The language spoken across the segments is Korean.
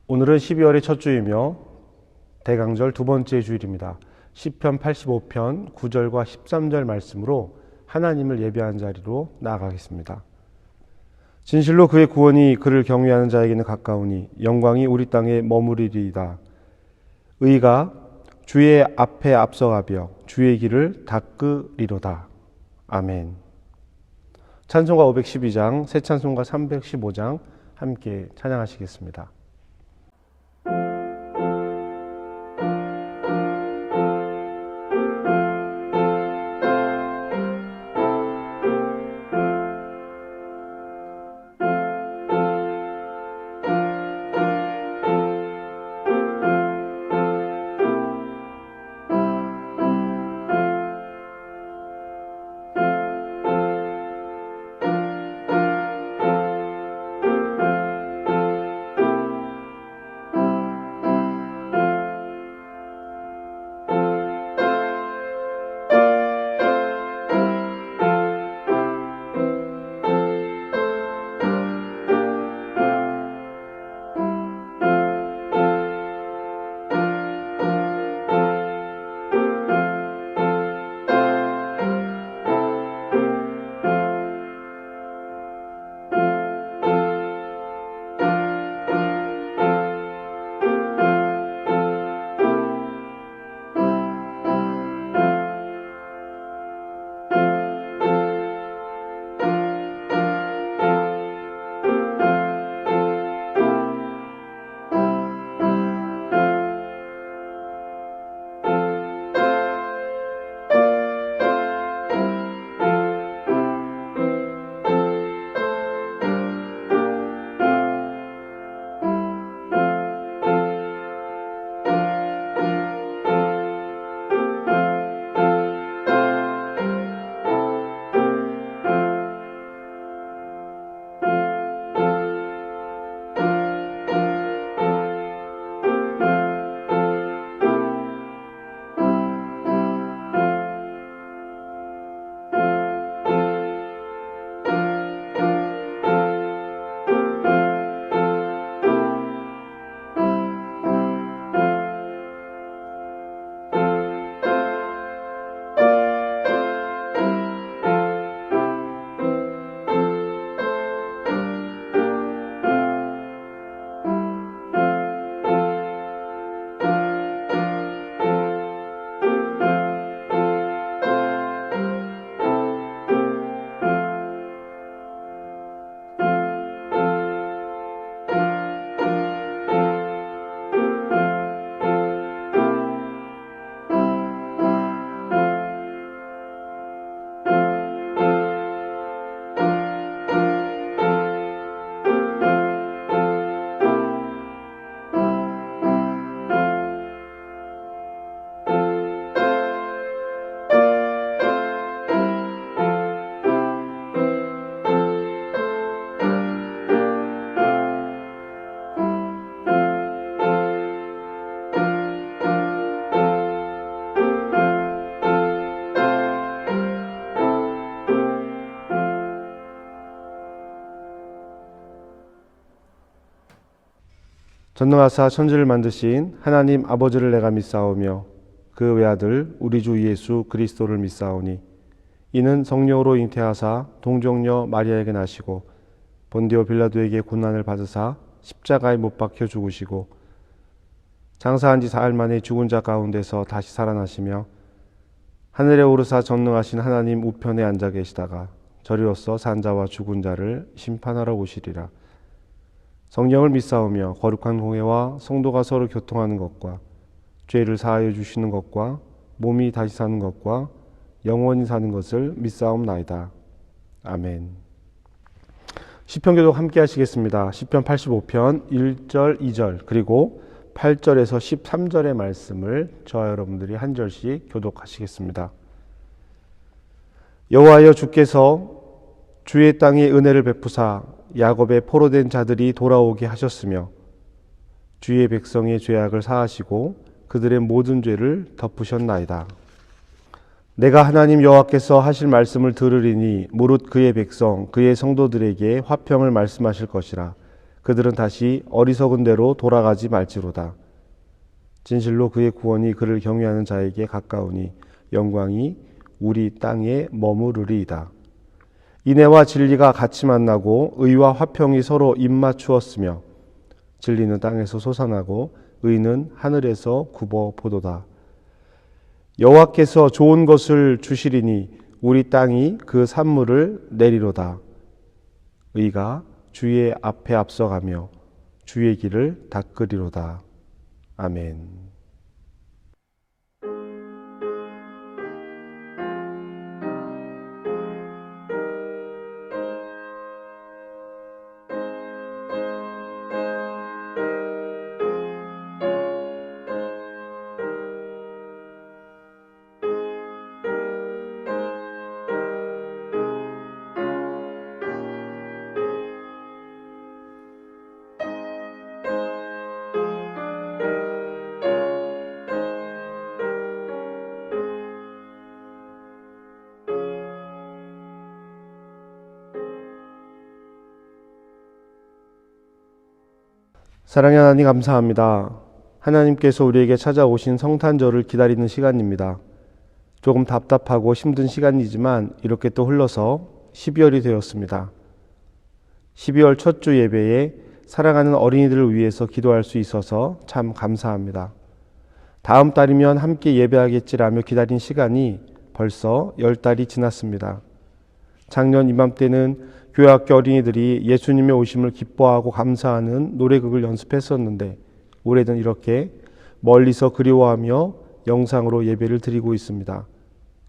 오늘은 12월의 첫 주이며 대강절 두 번째 주일입니다. 시편 85편 9절과 13절 말씀으로 하나님을 예배하는 자리로 나아가겠습니다. 진실로 그의 구원이 그를 경외하는 자에게는 가까우니 영광이 우리 땅에 머무리리이다. 의가 주의 앞에 앞서가며 주의 길을 닦으리로다. 아멘. 찬송가 512장, 새 찬송가 315장 함께 찬양하시겠습니다. 전능하사 천지를 만드신 하나님 아버지를 내가 믿사오며 그 외아들 우리 주 예수 그리스도를 믿사오니 이는 성령으로 잉태하사 동정녀 마리아에게 나시고 본디오 빌라도에게 고난을 받으사 십자가에 못 박혀 죽으시고 장사한 지 사흘 만에 죽은 자 가운데서 다시 살아나시며 하늘에 오르사 전능하신 하나님 우편에 앉아 계시다가 저리로서 산 자와 죽은 자를 심판하러 오시리라. 성령을 믿사오며 거룩한 공회와 성도가 서로 교통하는 것과 죄를 사하여 주시는 것과 몸이 다시 사는 것과 영원히 사는 것을 믿사옵나이다. 아멘. 시편 교독 함께 하시겠습니다. 시편 85편 1절 2절 그리고 8절에서 13절의 말씀을 저와 여러분들이 한 절씩 교독하시겠습니다. 여호와여 주께서 주의 땅에 은혜를 베푸사 야곱의 포로된 자들이 돌아오게 하셨으며 주의 백성의 죄악을 사하시고 그들의 모든 죄를 덮으셨나이다. 내가 하나님 여호와께서 하실 말씀을 들으리니 무릇 그의 백성 그의 성도들에게 화평을 말씀하실 것이라. 그들은 다시 어리석은 대로 돌아가지 말지로다. 진실로 그의 구원이 그를 경외하는 자에게 가까우니 영광이 우리 땅에 머무르리이다. 인애와 진리가 같이 만나고 의와 화평이 서로 입맞추었으며 진리는 땅에서 솟아나고 의는 하늘에서 굽어 보도다. 여호와께서 좋은 것을 주시리니 우리 땅이 그 산물을 내리로다. 의가 주의 앞에 앞서가며 주의 길을 닦으리로다. 아멘. 사랑의 하나님 감사합니다. 하나님께서 우리에게 찾아오신 성탄절을 기다리는 시간입니다. 조금 답답하고 힘든 시간이지만 이렇게 또 흘러서 12월이 되었습니다. 12월 첫 주 예배에 사랑하는 어린이들을 위해서 기도할 수 있어서 참 감사합니다. 다음 달이면 함께 예배하겠지라며 기다린 시간이 벌써 10달이 지났습니다. 작년 이맘때는 교회학교 어린이들이 예수님의 오심을 기뻐하고 감사하는 노래극을 연습했었는데 올해는 이렇게 멀리서 그리워하며 영상으로 예배를 드리고 있습니다.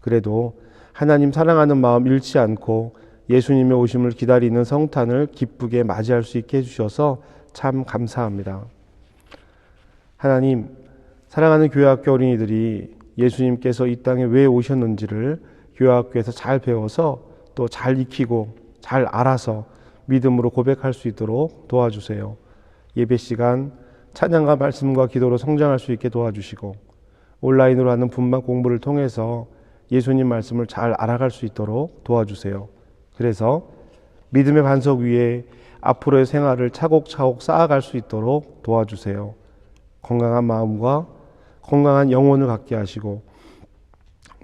그래도 하나님 사랑하는 마음 잃지 않고 예수님의 오심을 기다리는 성탄을 기쁘게 맞이할 수 있게 해주셔서 참 감사합니다. 하나님, 사랑하는 교회학교 어린이들이 예수님께서 이 땅에 왜 오셨는지를 교회학교에서 잘 배워서 또 잘 익히고 잘 알아서 믿음으로 고백할 수 있도록 도와주세요. 예배 시간 찬양과 말씀과 기도로 성장할 수 있게 도와주시고 온라인으로 하는 분만 공부를 통해서 예수님 말씀을 잘 알아갈 수 있도록 도와주세요. 그래서 믿음의 반석 위에 앞으로의 생활을 차곡차곡 쌓아갈 수 있도록 도와주세요. 건강한 마음과 건강한 영혼을 갖게 하시고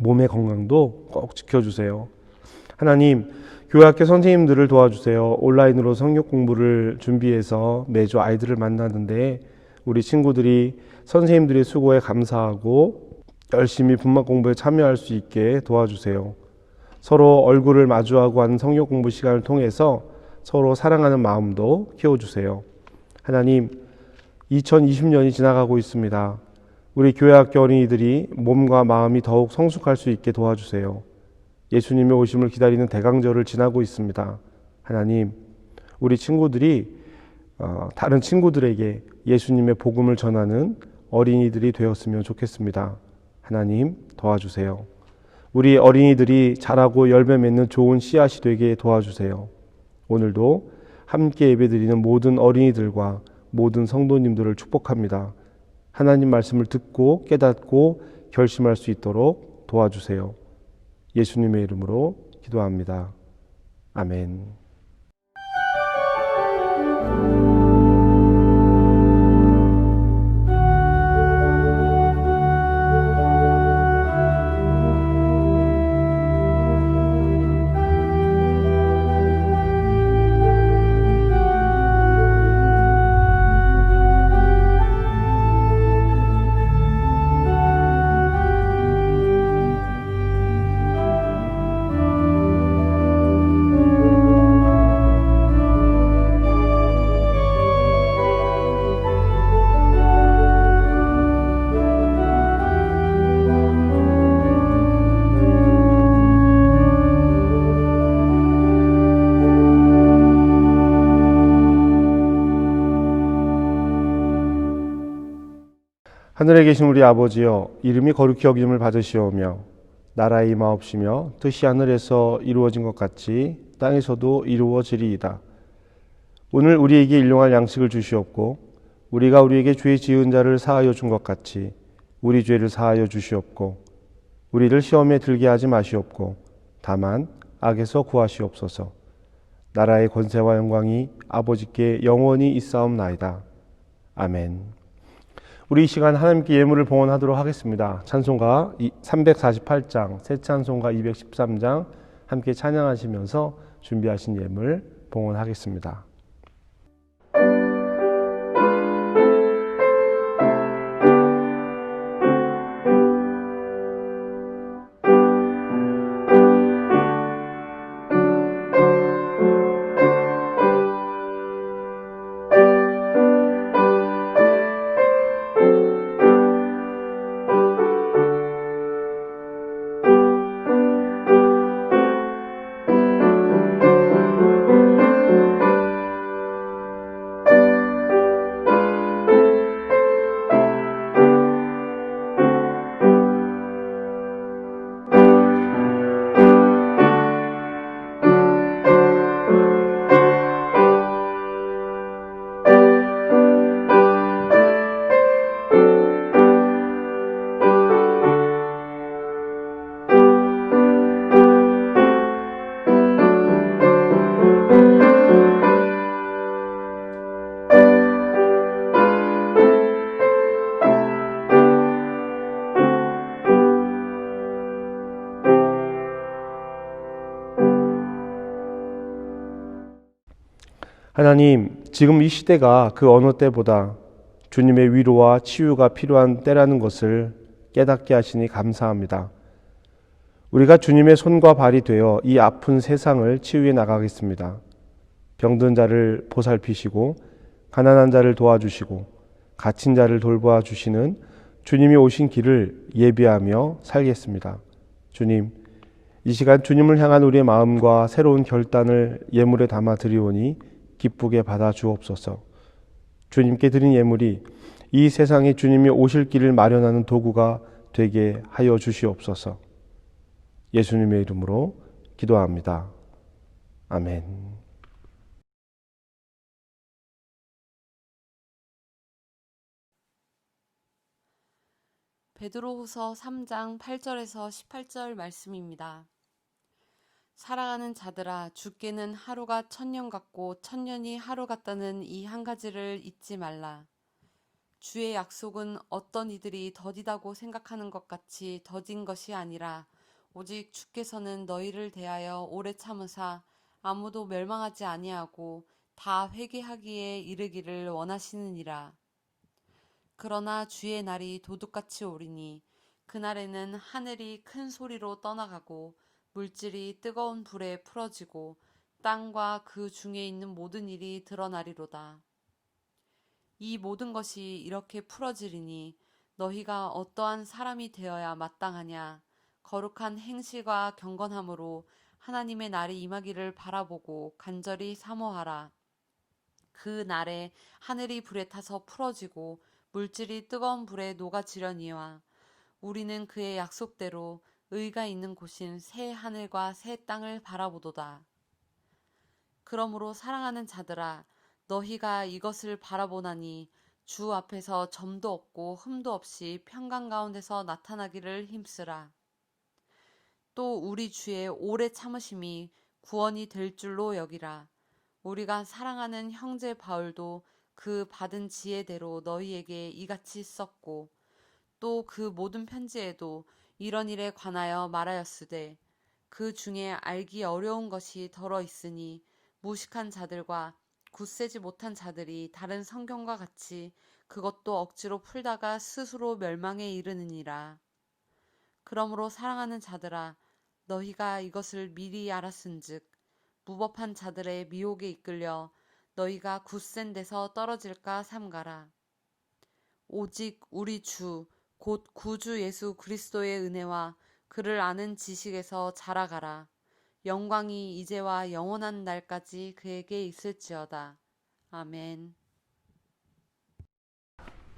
몸의 건강도 꼭 지켜주세요. 하나님, 교회학교 선생님들을 도와주세요. 온라인으로 성경 공부를 준비해서 매주 아이들을 만나는데 우리 친구들이 선생님들의 수고에 감사하고 열심히 분막 공부에 참여할 수 있게 도와주세요. 서로 얼굴을 마주하고 하는 성경 공부 시간을 통해서 서로 사랑하는 마음도 키워주세요. 하나님, 2020년이 지나가고 있습니다. 우리 교회학교 어린이들이 몸과 마음이 더욱 성숙할 수 있게 도와주세요. 예수님의 오심을 기다리는 대강절을 지나고 있습니다. 하나님, 우리 친구들이 다른 친구들에게 예수님의 복음을 전하는 어린이들이 되었으면 좋겠습니다. 하나님, 도와주세요. 우리 어린이들이 자라고 열매 맺는 좋은 씨앗이 되게 도와주세요. 오늘도 함께 예배드리는 모든 어린이들과 모든 성도님들을 축복합니다. 하나님 말씀을 듣고 깨닫고 결심할 수 있도록 도와주세요. 예수님의 이름으로 기도합니다. 아멘. 하늘에 계신 우리 아버지여, 이름이 거룩히 여김을 받으시오며 나라의 임하옵시며 뜻이 하늘에서 이루어진 것 같이 땅에서도 이루어지리이다. 오늘 우리에게 일용할 양식을 주시옵고 우리가 우리에게 죄 지은 자를 사하여 준 것 같이 우리 죄를 사하여 주시옵고 우리를 시험에 들게 하지 마시옵고 다만 악에서 구하시옵소서. 나라의 권세와 영광이 아버지께 영원히 있사옵나이다. 아멘. 우리 이 시간 하나님께 예물을 봉헌하도록 하겠습니다. 찬송가 348장, 새 찬송가 213장 함께 찬양하시면서 준비하신 예물 봉헌하겠습니다. 하나님, 지금 이 시대가 그 어느 때보다 주님의 위로와 치유가 필요한 때라는 것을 깨닫게 하시니 감사합니다. 우리가 주님의 손과 발이 되어 이 아픈 세상을 치유해 나가겠습니다. 병든 자를 보살피시고 가난한 자를 도와주시고 갇힌 자를 돌보아 주시는 주님이 오신 길을 예비하며 살겠습니다. 주님, 이 시간 주님을 향한 우리의 마음과 새로운 결단을 예물에 담아 드리오니 기쁘게 받아 주옵소서. 주님께 드린 예물이 이 세상에 주님이 오실 길을 마련하는 도구가 되게 하여 주시옵소서. 예수님의 이름으로 기도합니다. 아멘. 베드로후서 3장 8절에서 18절 말씀입니다. 살아가는 자들아, 주께는 하루가 천년 같고 천년이 하루 같다는 이 한 가지를 잊지 말라. 주의 약속은 어떤 이들이 더디다고 생각하는 것 같이 더딘 것이 아니라 오직 주께서는 너희를 대하여 오래 참으사 아무도 멸망하지 아니하고 다 회개하기에 이르기를 원하시느니라. 그러나 주의 날이 도둑같이 오리니 그날에는 하늘이 큰 소리로 떠나가고 물질이 뜨거운 불에 풀어지고 땅과 그 중에 있는 모든 일이 드러나리로다. 이 모든 것이 이렇게 풀어지리니 너희가 어떠한 사람이 되어야 마땅하냐. 거룩한 행실과 경건함으로 하나님의 날이 임하기를 바라보고 간절히 사모하라. 그 날에 하늘이 불에 타서 풀어지고 물질이 뜨거운 불에 녹아지려니와 우리는 그의 약속대로 의가 있는 곳인 새 하늘과 새 땅을 바라보도다. 그러므로 사랑하는 자들아, 너희가 이것을 바라보나니 주 앞에서 점도 없고 흠도 없이 평강 가운데서 나타나기를 힘쓰라. 또 우리 주의 오래 참으심이 구원이 될 줄로 여기라. 우리가 사랑하는 형제 바울도 그 받은 지혜대로 너희에게 이같이 썼고 또 그 모든 편지에도 이런 일에 관하여 말하였으되 그 중에 알기 어려운 것이 덜어 있으니 무식한 자들과 굳세지 못한 자들이 다른 성경과 같이 그것도 억지로 풀다가 스스로 멸망에 이르느니라. 그러므로 사랑하는 자들아, 너희가 이것을 미리 알았은즉 무법한 자들의 미혹에 이끌려 너희가 굳센 데서 떨어질까 삼가라. 오직 우리 주 곧 구주 예수 그리스도의 은혜와 그를 아는 지식에서 자라가라. 영광이 이제와 영원한 날까지 그에게 있을지어다. 아멘.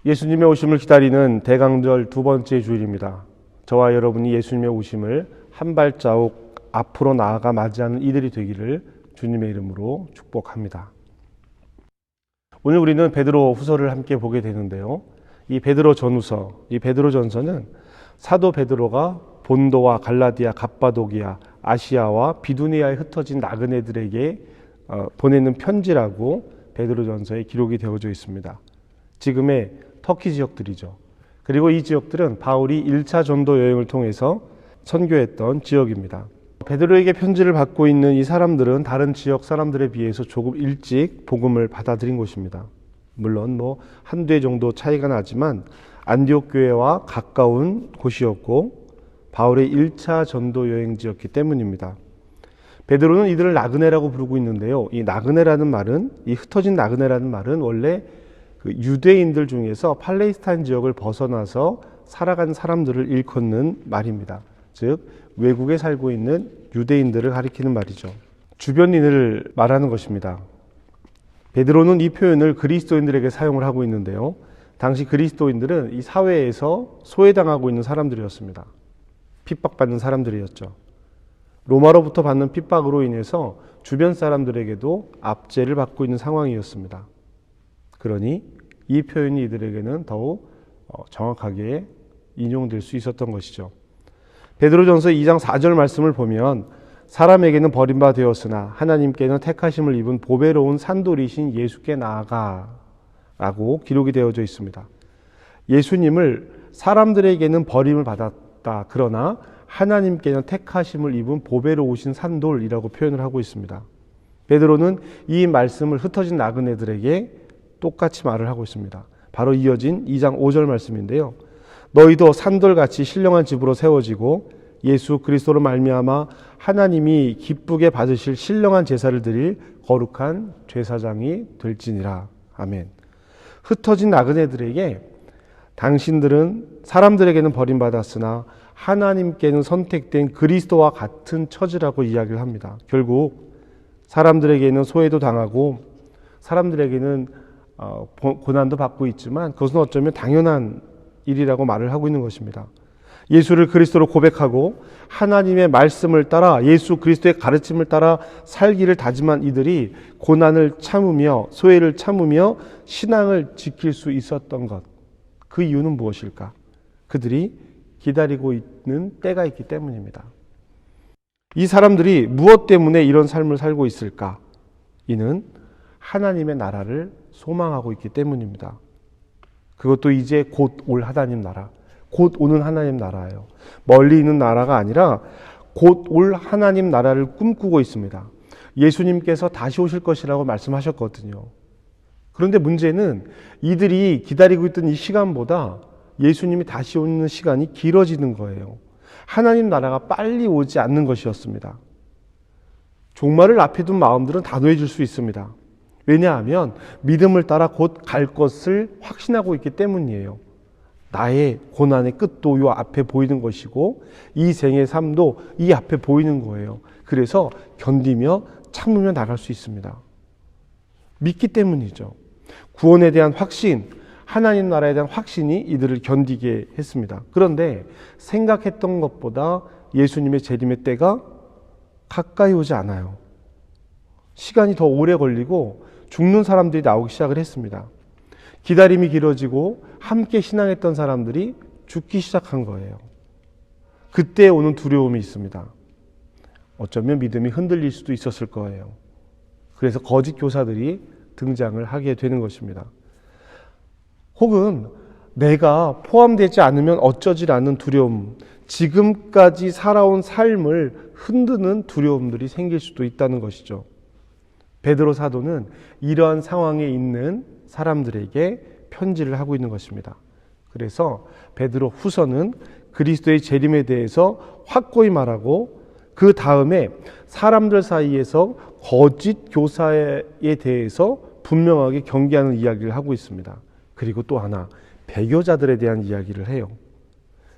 예수님의 오심을 기다리는 대강절 두 번째 주일입니다. 저와 여러분이 예수님의 오심을 한 발자국 앞으로 나아가 맞이하는 이들이 되기를 주님의 이름으로 축복합니다. 오늘 우리는 베드로 후서를 함께 보게 되는데요. 이 베드로 전후서, 이 베드로 전서는 사도 베드로가 본도와 갈라디아, 갑바도기아, 아시아와 비두니아에 흩어진 나그네들에게 보내는 편지라고 베드로 전서에 기록이 되어져 있습니다. 지금의 터키 지역들이죠. 그리고 이 지역들은 바울이 1차 전도 여행을 통해서 선교했던 지역입니다. 베드로에게 편지를 받고 있는 이 사람들은 다른 지역 사람들에 비해서 조금 일찍 복음을 받아들인 곳입니다. 물론 한두 해 정도 차이가 나지만 안디옥 교회와 가까운 곳이었고 바울의 1차 전도 여행지였기 때문입니다. 베드로는 이들을 나그네라고 부르고 있는데요. 이 나그네라는 말은, 이 흩어진 나그네라는 말은 원래 그 유대인들 중에서 팔레스타인 지역을 벗어나서 살아간 사람들을 일컫는 말입니다. 즉 외국에 살고 있는 유대인들을 가리키는 말이죠. 주변인을 말하는 것입니다. 베드로는 이 표현을 그리스도인들에게 사용을 하고 있는데요. 당시 그리스도인들은 이 사회에서 소외당하고 있는 사람들이었습니다. 핍박받는 사람들이었죠. 로마로부터 받는 핍박으로 인해서 주변 사람들에게도 압제를 받고 있는 상황이었습니다. 그러니 이 표현이 이들에게는 더욱 정확하게 인용될 수 있었던 것이죠. 베드로전서 2장 4절 말씀을 보면 사람에게는 버림바 되었으나 하나님께는 택하심을 입은 보배로운 산돌이신 예수께 나아가 라고 기록이 되어져 있습니다. 예수님을 사람들에게는 버림을 받았다. 그러나 하나님께는 택하심을 입은 보배로우신 산돌이라고 표현을 하고 있습니다. 베드로는 이 말씀을 흩어진 나그네들에게 똑같이 말을 하고 있습니다. 바로 이어진 2장 5절 말씀인데요. 너희도 산돌같이 신령한 집으로 세워지고 예수 그리스도로 말미암아 하나님이 기쁘게 받으실 신령한 제사를 드릴 거룩한 제사장이 될지니라. 아멘. 흩어진 나그네들에게 당신들은 사람들에게는 버림받았으나 하나님께는 선택된 그리스도와 같은 처지라고 이야기를 합니다. 결국 사람들에게는 소외도 당하고 사람들에게는 고난도 받고 있지만 그것은 어쩌면 당연한 일이라고 말을 하고 있는 것입니다. 예수를 그리스도로 고백하고 하나님의 말씀을 따라 예수 그리스도의 가르침을 따라 살기를 다짐한 이들이 고난을 참으며 소외를 참으며 신앙을 지킬 수 있었던 것, 그 이유는 무엇일까? 그들이 기다리고 있는 때가 있기 때문입니다. 이 사람들이 무엇 때문에 이런 삶을 살고 있을까? 이는 하나님의 나라를 소망하고 있기 때문입니다. 그것도 이제 곧 올 하나님 나라, 곧 오는 하나님 나라예요. 멀리 있는 나라가 아니라 곧 올 하나님 나라를 꿈꾸고 있습니다. 예수님께서 다시 오실 것이라고 말씀하셨거든요. 그런데 문제는 이들이 기다리고 있던 이 시간보다 예수님이 다시 오는 시간이 길어지는 거예요. 하나님 나라가 빨리 오지 않는 것이었습니다. 종말을 앞에 둔 마음들은 단호해질 수 있습니다. 왜냐하면 믿음을 따라 곧 갈 것을 확신하고 있기 때문이에요. 나의 고난의 끝도 이 앞에 보이는 것이고 이 생의 삶도 이 앞에 보이는 거예요. 그래서 견디며 참으며 나갈 수 있습니다. 믿기 때문이죠. 구원에 대한 확신, 하나님 나라에 대한 확신이 이들을 견디게 했습니다. 그런데 생각했던 것보다 예수님의 재림의 때가 가까이 오지 않아요. 시간이 더 오래 걸리고 죽는 사람들이 나오기 시작을 했습니다. 기다림이 길어지고 함께 신앙했던 사람들이 죽기 시작한 거예요. 그때 오는 두려움이 있습니다. 어쩌면 믿음이 흔들릴 수도 있었을 거예요. 그래서 거짓 교사들이 등장을 하게 되는 것입니다. 혹은 내가 포함되지 않으면 어쩌지라는 두려움, 지금까지 살아온 삶을 흔드는 두려움들이 생길 수도 있다는 것이죠. 베드로 사도는 이러한 상황에 있는 사람들에게 편지를 하고 있는 것입니다. 그래서 베드로 후서는 그리스도의 재림에 대해서 확고히 말하고 그 다음에 사람들 사이에서 거짓 교사에 대해서 분명하게 경계하는 이야기를 하고 있습니다. 그리고 또 하나, 배교자들에 대한 이야기를 해요.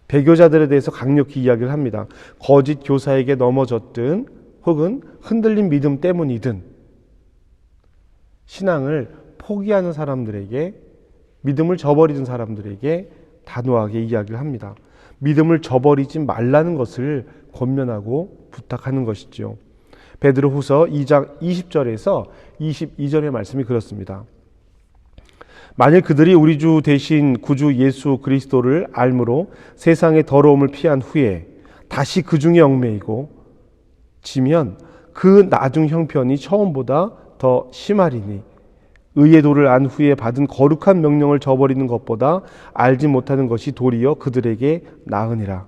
배교자들에 대해서 강력히 이야기를 합니다. 거짓 교사에게 넘어졌든 혹은 흔들린 믿음 때문이든 신앙을 포기하는 사람들에게 믿음을 저버리는 사람들에게 단호하게 이야기를 합니다. 믿음을 저버리지 말라는 것을 권면하고 부탁하는 것이죠. 베드로후서 2장 20절에서 22절의 말씀이 그렇습니다. 만일 그들이 우리 주 대신 구주 예수 그리스도를 알므로 세상의 더러움을 피한 후에 다시 그 중에 얽매이고 지면 그 나중 형편이 처음보다 더 심하리니 의의 도를 안 후에 받은 거룩한 명령을 저버리는 것보다 알지 못하는 것이 도리어 그들에게 나으니라.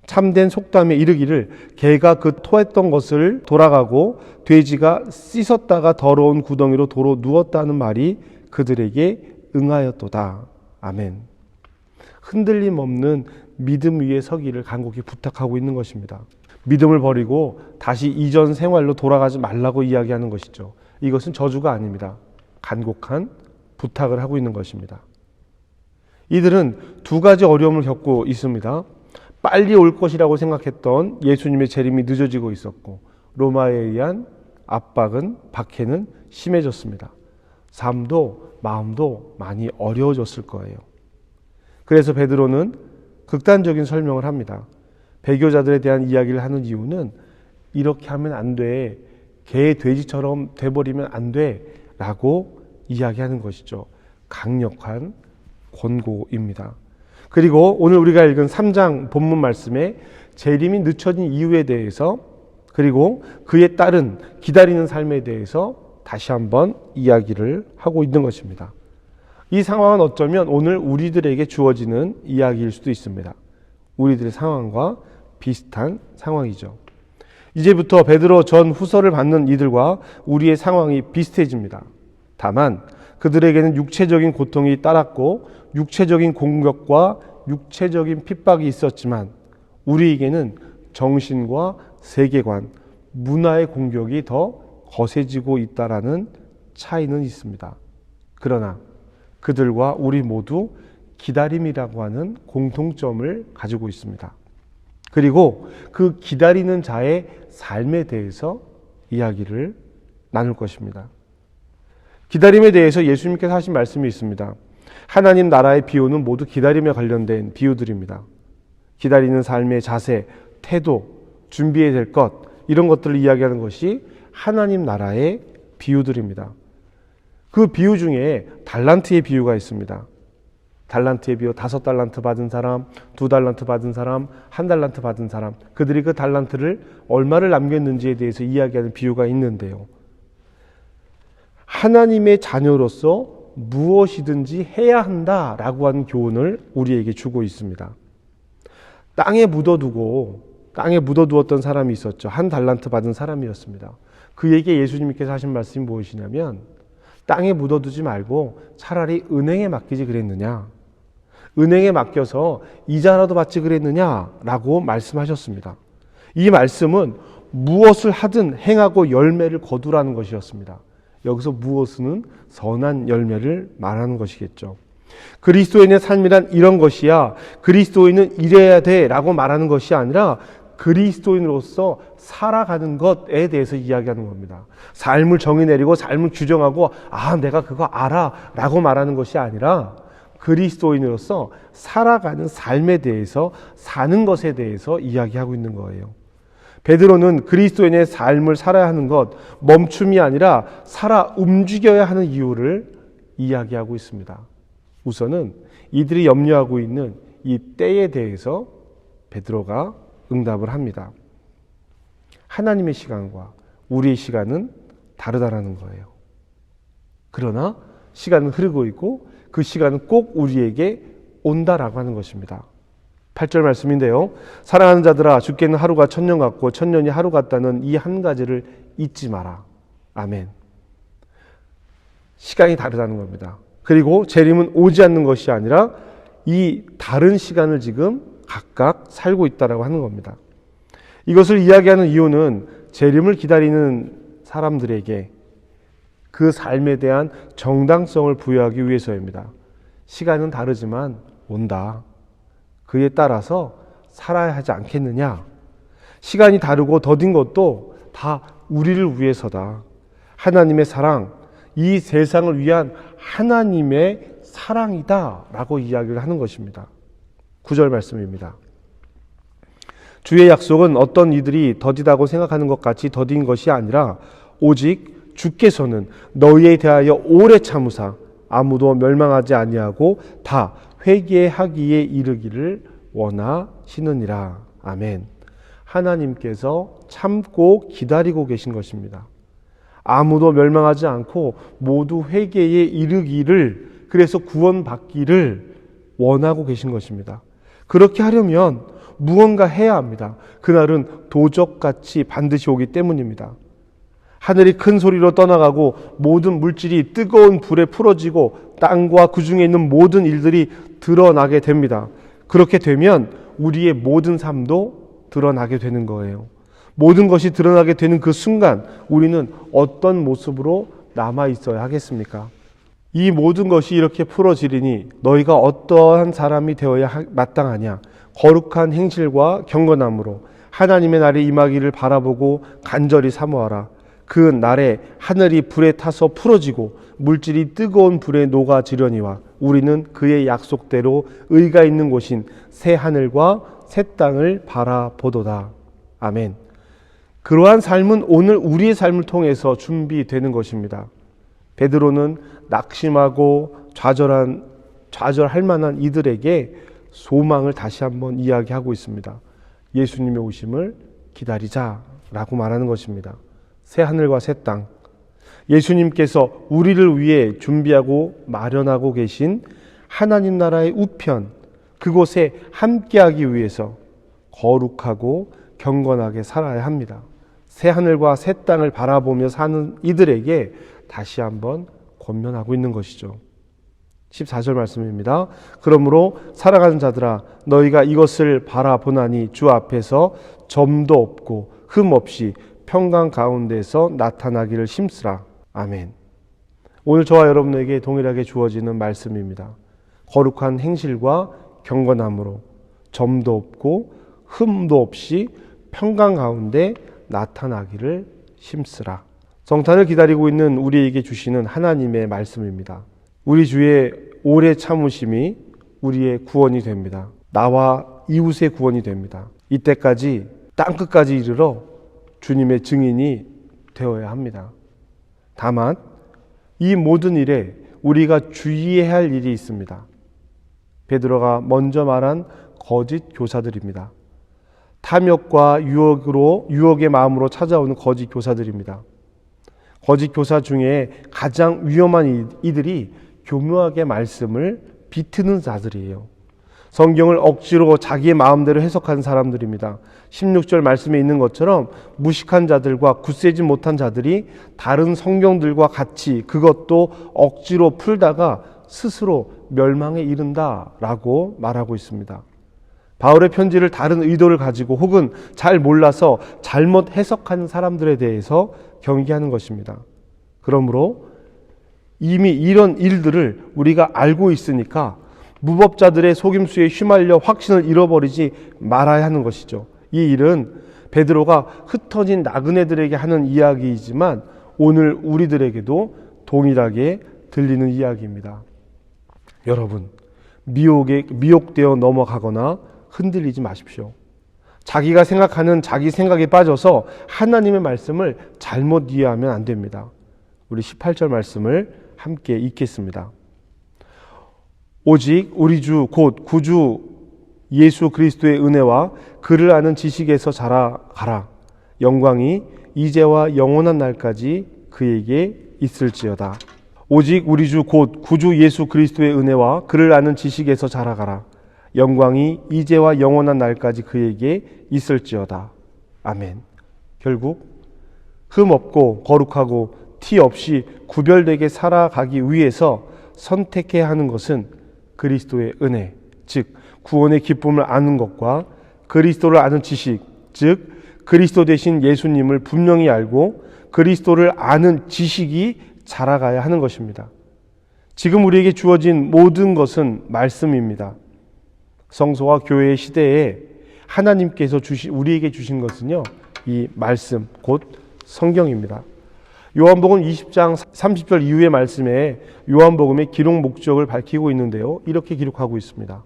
참된 속담에 이르기를 개가 그 토했던 것을 돌아가고 돼지가 씻었다가 더러운 구덩이로 도로 누웠다는 말이 그들에게 응하였도다. 아멘. 흔들림 없는 믿음 위에 서기를 간곡히 부탁하고 있는 것입니다. 믿음을 버리고 다시 이전 생활로 돌아가지 말라고 이야기하는 것이죠. 이것은 저주가 아닙니다. 간곡한 부탁을 하고 있는 것입니다. 이들은 두 가지 어려움을 겪고 있습니다. 빨리 올 것이라고 생각했던 예수님의 재림이 늦어지고 있었고 로마에 의한 압박은 박해는 심해졌습니다. 삶도 마음도 많이 어려워졌을 거예요. 그래서 베드로는 극단적인 설명을 합니다. 배교자들에 대한 이야기를 하는 이유는 이렇게 하면 안 돼. 개, 돼지처럼 돼버리면 안 돼. 라고 이야기하는 것이죠. 강력한 권고입니다. 그리고 오늘 우리가 읽은 3장 본문 말씀에 재림이 늦춰진 이유에 대해서 그리고 그에 따른 기다리는 삶에 대해서 다시 한번 이야기를 하고 있는 것입니다. 이 상황은 어쩌면 오늘 우리들에게 주어지는 이야기일 수도 있습니다. 우리들의 상황과 비슷한 상황이죠. 이제부터 베드로 전 후서를 받는 이들과 우리의 상황이 비슷해집니다. 다만 그들에게는 육체적인 고통이 따랐고 육체적인 공격과 육체적인 핍박이 있었지만 우리에게는 정신과 세계관, 문화의 공격이 더 거세지고 있다라는 차이는 있습니다. 그러나 그들과 우리 모두 기다림이라고 하는 공통점을 가지고 있습니다. 그리고 그 기다리는 자의 삶에 대해서 이야기를 나눌 것입니다. 기다림에 대해서 예수님께서 하신 말씀이 있습니다. 하나님 나라의 비유는 모두 기다림에 관련된 비유들입니다. 기다리는 삶의 자세, 태도, 준비해야 될 것, 이런 것들을 이야기하는 것이 하나님 나라의 비유들입니다. 그 비유 중에 달란트의 비유가 있습니다. 달란트의 비유, 5달란트 받은 사람, 2달란트 받은 사람, 1달란트 받은 사람, 그들이 그 달란트를 얼마를 남겼는지에 대해서 이야기하는 비유가 있는데요. 하나님의 자녀로서 무엇이든지 해야 한다라고 하는 교훈을 우리에게 주고 있습니다. 땅에 묻어두었던 사람이 있었죠. 1달란트 받은 사람이었습니다. 그에게 예수님께서 하신 말씀이 무엇이냐면 땅에 묻어두지 말고 차라리 은행에 맡기지 그랬느냐, 은행에 맡겨서 이자라도 받지 그랬느냐라고 말씀하셨습니다. 이 말씀은 무엇을 하든 행하고 열매를 거두라는 것이었습니다. 여기서 무엇은 선한 열매를 말하는 것이겠죠. 그리스도인의 삶이란 이런 것이야, 그리스도인은 이래야 돼 라고 말하는 것이 아니라 그리스도인으로서 살아가는 것에 대해서 이야기하는 겁니다. 삶을 정의내리고 삶을 규정하고 내가 그거 알아 라고 말하는 것이 아니라 그리스도인으로서 살아가는 삶에 대해서, 사는 것에 대해서 이야기하고 있는 거예요. 베드로는 그리스도인의 삶을 살아야 하는 것, 멈춤이 아니라 살아 움직여야 하는 이유를 이야기하고 있습니다. 우선은 이들이 염려하고 있는 이 때에 대해서 베드로가 응답을 합니다. 하나님의 시간과 우리의 시간은 다르다라는 거예요. 그러나 시간은 흐르고 있고 그 시간은 꼭 우리에게 온다라고 하는 것입니다. 8절 말씀인데요. 사랑하는 자들아, 주께는 하루가 천년 같고 천년이 하루 같다는 이 한 가지를 잊지 마라. 아멘. 시간이 다르다는 겁니다. 그리고 재림은 오지 않는 것이 아니라 이 다른 시간을 지금 각각 살고 있다라고 하는 겁니다. 이것을 이야기하는 이유는 재림을 기다리는 사람들에게 그 삶에 대한 정당성을 부여하기 위해서입니다. 시간은 다르지만 온다. 그에 따라서 살아야 하지 않겠느냐. 시간이 다르고 더딘 것도 다 우리를 위해서다. 하나님의 사랑, 이 세상을 위한 하나님의 사랑이다라고 이야기를 하는 것입니다. 9절 말씀입니다. 주의 약속은 어떤 이들이 더디다고 생각하는 것 같이 더딘 것이 아니라 오직 주께서는 너희에 대하여 오래 참으사 아무도 멸망하지 아니하고 다 회개하기에 이르기를 원하시느니라. 아멘. 하나님께서 참고 기다리고 계신 것입니다. 아무도 멸망하지 않고 모두 회개에 이르기를, 그래서 구원받기를 원하고 계신 것입니다. 그렇게 하려면 무언가 해야 합니다. 그날은 도적같이 반드시 오기 때문입니다. 하늘이 큰 소리로 떠나가고 모든 물질이 뜨거운 불에 풀어지고 땅과 그 중에 있는 모든 일들이 드러나게 됩니다. 그렇게 되면 우리의 모든 삶도 드러나게 되는 거예요. 모든 것이 드러나게 되는 그 순간 우리는 어떤 모습으로 남아 있어야 하겠습니까? 이 모든 것이 이렇게 풀어지리니 너희가 어떠한 사람이 되어야 마땅하냐? 거룩한 행실과 경건함으로 하나님의 날이 임하기를 바라보고 간절히 사모하라. 그 날에 하늘이 불에 타서 풀어지고 물질이 뜨거운 불에 녹아지려니와 우리는 그의 약속대로 의가 있는 곳인 새 하늘과 새 땅을 바라보도다. 아멘. 그러한 삶은 오늘 우리의 삶을 통해서 준비되는 것입니다. 베드로는 낙심하고 좌절할 만한 이들에게 소망을 다시 한번 이야기하고 있습니다. 예수님의 오심을 기다리자라고 말하는 것입니다. 새 하늘과 새 땅, 예수님께서 우리를 위해 준비하고 마련하고 계신 하나님 나라의 우편, 그곳에 함께하기 위해서 거룩하고 경건하게 살아야 합니다. 새 하늘과 새 땅을 바라보며 사는 이들에게 다시 한번 권면하고 있는 것이죠. 14절 말씀입니다. 그러므로 사랑하는 자들아 너희가 이것을 바라보나니 주 앞에서 점도 없고 흠 없이 평강 가운데서 나타나기를 힘쓰라. 아멘. 오늘 저와 여러분에게 동일하게 주어지는 말씀입니다. 거룩한 행실과 경건함으로 점도 없고 흠도 없이 평강 가운데 나타나기를 힘쓰라. 성탄을 기다리고 있는 우리에게 주시는 하나님의 말씀입니다. 우리 주의 오래 참으심이 우리의 구원이 됩니다. 나와 이웃의 구원이 됩니다. 이때까지 땅끝까지 이르러 주님의 증인이 되어야 합니다. 다만 이 모든 일에 우리가 주의해야 할 일이 있습니다. 베드로가 먼저 말한 거짓 교사들입니다. 탐욕과 유혹의 마음으로 찾아오는 거짓 교사들입니다. 거짓 교사 중에 가장 위험한 이들이 교묘하게 말씀을 비트는 자들이에요. 성경을 억지로 자기의 마음대로 해석하는 사람들입니다. 16절 말씀에 있는 것처럼 무식한 자들과 굳세지 못한 자들이 다른 성경들과 같이 그것도 억지로 풀다가 스스로 멸망에 이른다라고 말하고 있습니다. 바울의 편지를 다른 의도를 가지고 혹은 잘 몰라서 잘못 해석하는 사람들에 대해서 경계하는 것입니다. 그러므로 이미 이런 일들을 우리가 알고 있으니까 무법자들의 속임수에 휘말려 확신을 잃어버리지 말아야 하는 것이죠. 이 일은 베드로가 흩어진 나그네들에게 하는 이야기이지만 오늘 우리들에게도 동일하게 들리는 이야기입니다. 여러분, 미혹되어 넘어가거나 흔들리지 마십시오. 자기가 생각하는 자기 생각에 빠져서 하나님의 말씀을 잘못 이해하면 안 됩니다. 우리 18절 말씀을 함께 읽겠습니다. 오직 우리 주 곧 구주 예수 그리스도의 은혜와 그를 아는 지식에서 자라가라. 영광이 이제와 영원한 날까지 그에게 있을지어다. 오직 우리 주 곧 구주 예수 그리스도의 은혜와 그를 아는 지식에서 자라가라. 영광이 이제와 영원한 날까지 그에게 있을지어다. 아멘. 결국 흠 없고 거룩하고 티 없이 구별되게 살아가기 위해서 선택해야 하는 것은 그리스도의 은혜, 즉 구원의 기쁨을 아는 것과 그리스도를 아는 지식, 즉 그리스도 되신 예수님을 분명히 알고 그리스도를 아는 지식이 자라가야 하는 것입니다. 지금 우리에게 주어진 모든 것은 말씀입니다. 성소와 교회의 시대에 하나님께서 우리에게 주신 것은요, 이 말씀, 곧 성경입니다. 요한복음 20장 30절 이후의 말씀에 요한복음의 기록 목적을 밝히고 있는데요. 이렇게 기록하고 있습니다.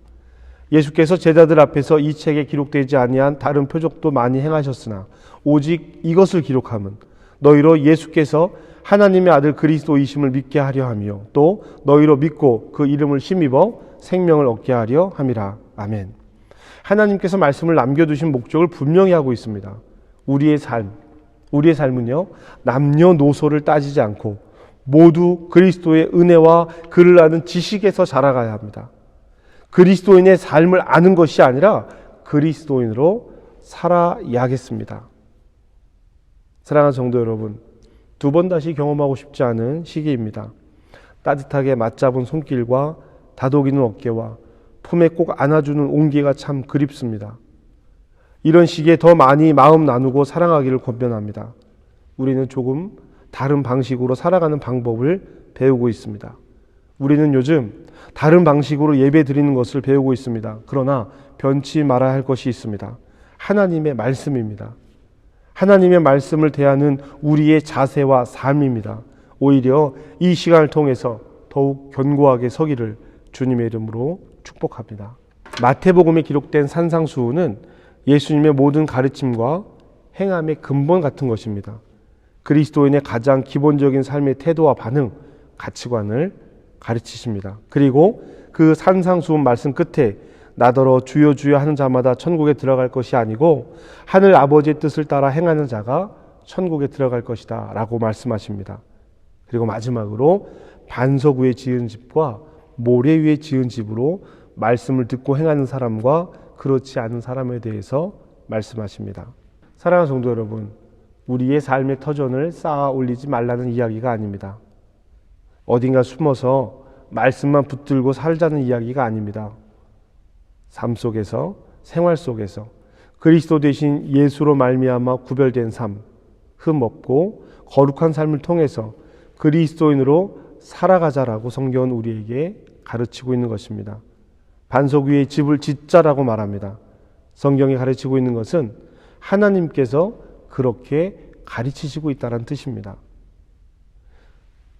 예수께서 제자들 앞에서 이 책에 기록되지 아니한 다른 표적도 많이 행하셨으나 오직 이것을 기록함은 너희로 예수께서 하나님의 아들 그리스도이심을 믿게 하려 하며 또 너희로 믿고 그 이름을 힘입어 생명을 얻게 하려 함이라. 아멘. 하나님께서 말씀을 남겨두신 목적을 분명히 하고 있습니다. 우리의 삶은요, 남녀노소를 따지지 않고 모두 그리스도의 은혜와 그를 아는 지식에서 자라가야 합니다. 그리스도인의 삶을 아는 것이 아니라 그리스도인으로 살아야겠습니다. 사랑하는 성도 여러분, 두 번 다시 경험하고 싶지 않은 시기입니다. 따뜻하게 맞잡은 손길과 다독이는 어깨와 품에 꼭 안아주는 온기가 참 그립습니다. 이런 시기에 더 많이 마음 나누고 사랑하기를 권면합니다. 우리는 조금 다른 방식으로 살아가는 방법을 배우고 있습니다. 우리는 요즘 다른 방식으로 예배 드리는 것을 배우고 있습니다. 그러나 변치 말아야 할 것이 있습니다. 하나님의 말씀입니다. 하나님의 말씀을 대하는 우리의 자세와 삶입니다. 오히려 이 시간을 통해서 더욱 견고하게 서기를 주님의 이름으로 축복합니다. 마태복음에 기록된 산상수훈은 예수님의 모든 가르침과 행함의 근본 같은 것입니다. 그리스도인의 가장 기본적인 삶의 태도와 반응, 가치관을 가르치십니다. 그리고 그 산상수훈 말씀 끝에 나더러 주여 주여 하는 자마다 천국에 들어갈 것이 아니고 하늘 아버지의 뜻을 따라 행하는 자가 천국에 들어갈 것이다 라고 말씀하십니다. 그리고 마지막으로 반석 위에 지은 집과 모래 위에 지은 집으로 말씀을 듣고 행하는 사람과 그렇지 않은 사람에 대해서 말씀하십니다. 사랑하는 성도 여러분, 우리의 삶의 터전을 쌓아 올리지 말라는 이야기가 아닙니다. 어딘가 숨어서 말씀만 붙들고 살자는 이야기가 아닙니다. 삶 속에서, 생활 속에서 그리스도 되신 예수로 말미암아 구별된 삶, 흠 없고 거룩한 삶을 통해서 그리스도인으로 살아가자라고 성경은 우리에게 가르치고 있는 것입니다. 반석 위에 집을 짓자라고 말합니다. 성경이 가르치고 있는 것은 하나님께서 그렇게 가르치시고 있다는 뜻입니다.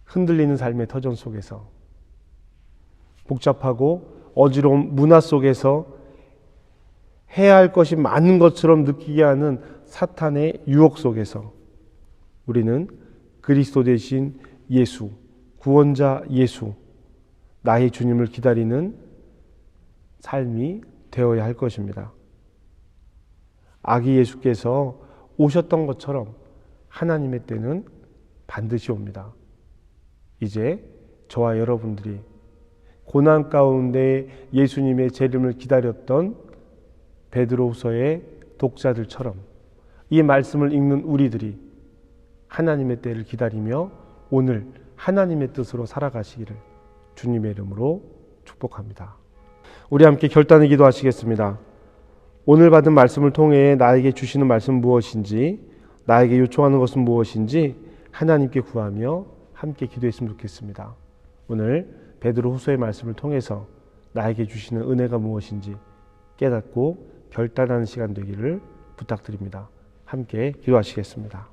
흔들리는 삶의 터전 속에서 복잡하고 어지러운 문화 속에서 해야 할 것이 많은 것처럼 느끼게 하는 사탄의 유혹 속에서 우리는 그리스도 대신 예수, 구원자 예수, 나의 주님을 기다리는 삶이 되어야 할 것입니다. 아기 예수께서 오셨던 것처럼 하나님의 때는 반드시 옵니다. 이제 저와 여러분들이 고난 가운데 예수님의 재림을 기다렸던 베드로후서의 독자들처럼 이 말씀을 읽는 우리들이 하나님의 때를 기다리며 오늘 하나님의 뜻으로 살아가시기를 주님의 이름으로 축복합니다. 우리 함께 결단의 기도하시겠습니다. 오늘 받은 말씀을 통해 나에게 주시는 말씀 무엇인지, 나에게 요청하는 것은 무엇인지 하나님께 구하며 함께 기도했으면 좋겠습니다. 오늘 베드로후서의 말씀을 통해서 나에게 주시는 은혜가 무엇인지 깨닫고 결단하는 시간 되기를 부탁드립니다. 함께 기도하시겠습니다.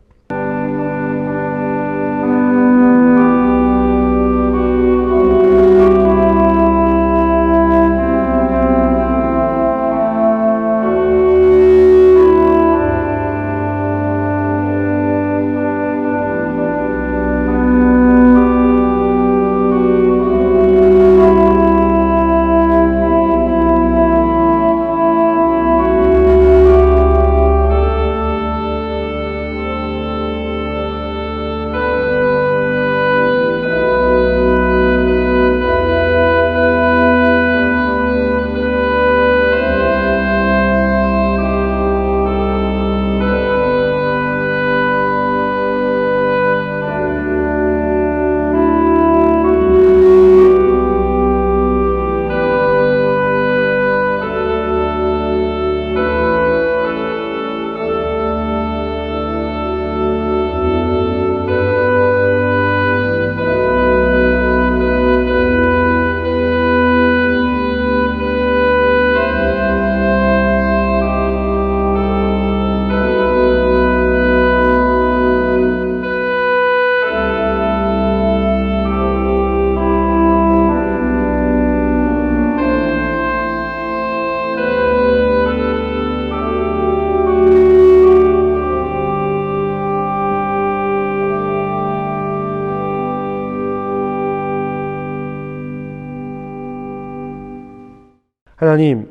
하나님,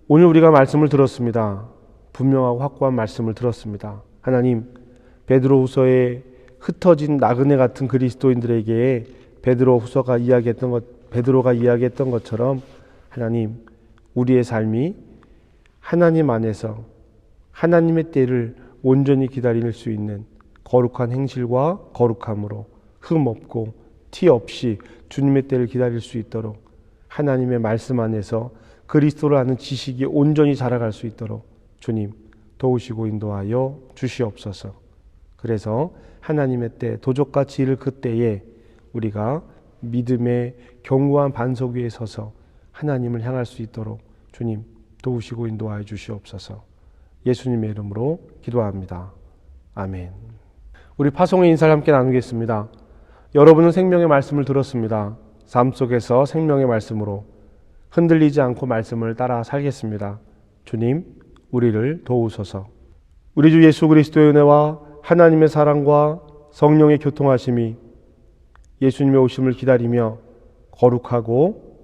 오늘 우리가 말씀을 들었습니다. 분명하고 확고한 말씀을 들었습니다. 하나님, 베드로후서에 흩어진 나그네 같은 그리스도인들에게 베드로가 이야기했던 것처럼 하나님, 우리의 삶이 하나님 안에서 하나님의 때를 온전히 기다릴 수 있는 거룩한 행실과 거룩함으로 흠 없고 티 없이 주님의 때를 기다릴 수 있도록 하나님의 말씀 안에서 그리스도를 아는 지식이 온전히 자라갈 수 있도록 주님 도우시고 인도하여 주시옵소서. 그래서 하나님의 때 도적같이 이를 그때에 우리가 믿음의 견고한 반석 위에 서서 하나님을 향할 수 있도록 주님 도우시고 인도하여 주시옵소서. 예수님의 이름으로 기도합니다. 아멘. 우리 파송의 인사를 함께 나누겠습니다. 여러분은 생명의 말씀을 들었습니다. 삶 속에서 생명의 말씀으로 흔들리지 않고 말씀을 따라 살겠습니다. 주님, 우리를 도우소서. 우리 주 예수 그리스도의 은혜와 하나님의 사랑과 성령의 교통하심이 예수님의 오심을 기다리며 거룩하고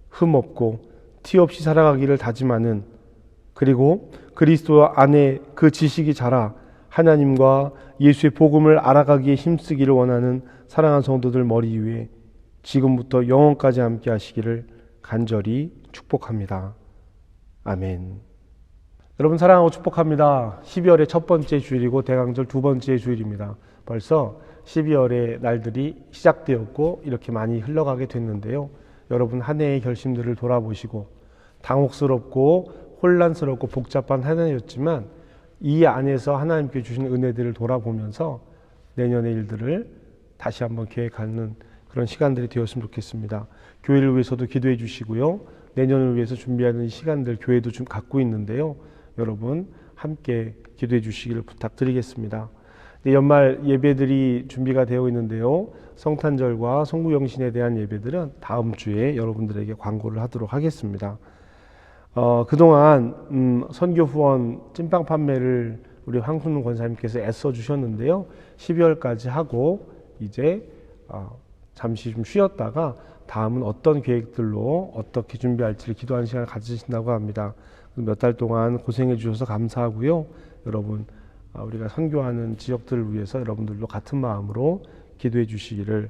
흠없고 티 없이 살아가기를 다짐하는, 그리고 그리스도 안에 그 지식이 자라 하나님과 예수의 복음을 알아가기에 힘쓰기를 원하는 사랑하는 성도들 머리 위에 지금부터 영원까지 함께 하시기를 간절히 축복합니다. 아멘. 여러분 사랑하고 축복합니다. 12월의 첫 번째 주일이고 대강절 두 번째 주일입니다. 벌써 12월의 날들이 시작되었고 이렇게 많이 흘러가게 됐는데요. 여러분 한 해의 결심들을 돌아보시고 당혹스럽고 혼란스럽고 복잡한 한 해였지만 이 안에서 하나님께 주신 은혜들을 돌아보면서 내년의 일들을 다시 한번 계획하는 그런 시간들이 되었으면 좋겠습니다. 교회를 위해서도 기도해 주시고요. 내년을 위해서 준비하는 시간들 교회도 좀 갖고 있는데요. 여러분 함께 기도해 주시기를 부탁드리겠습니다. 연말 예배들이 준비가 되어 있는데요. 성탄절과 송구영신에 대한 예배들은 다음 주에 여러분들에게 광고를 하도록 하겠습니다. 그동안 선교 후원 찐빵 판매를 우리 황순웅 권사님께서 애써 주셨는데요. 12월까지 하고 이제 잠시 좀 쉬었다가 다음은 어떤 계획들로 어떻게 준비할지를 기도하는 시간을 가지신다고 합니다. 몇 달 동안 고생해 주셔서 감사하고요. 여러분 우리가 선교하는 지역들을 위해서 여러분들도 같은 마음으로 기도해 주시기를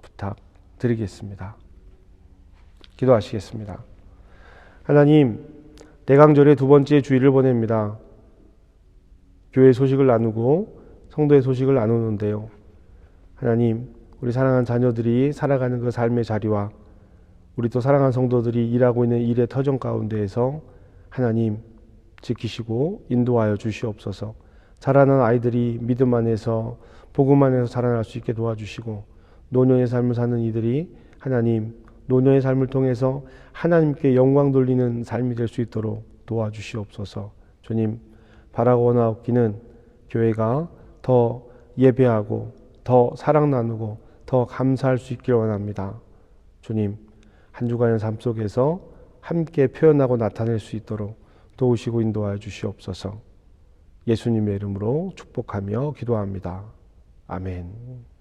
부탁드리겠습니다. 기도하시겠습니다. 하나님, 대강절의 두 번째 주일을 보냅니다. 교회 소식을 나누고 성도의 소식을 나누는데요. 하나님, 우리 사랑하는 자녀들이 살아가는 그 삶의 자리와 우리 또 사랑하는 성도들이 일하고 있는 일의 터전 가운데에서 하나님 지키시고 인도하여 주시옵소서. 자라는 아이들이 믿음 안에서 복음 안에서 자라날 수 있게 도와주시고 노년의 삶을 사는 이들이 하나님 노년의 삶을 통해서 하나님께 영광 돌리는 삶이 될 수 있도록 도와주시옵소서. 주님, 바라고 원하옵기는 교회가 더 예배하고 더 사랑 나누고 더 감사할 수 있기를 원합니다. 주님, 한 주간의 삶 속에서 함께 표현하고 나타낼 수 있도록 도우시고 인도하여 주시옵소서. 예수님의 이름으로 축복하며 기도합니다. 아멘.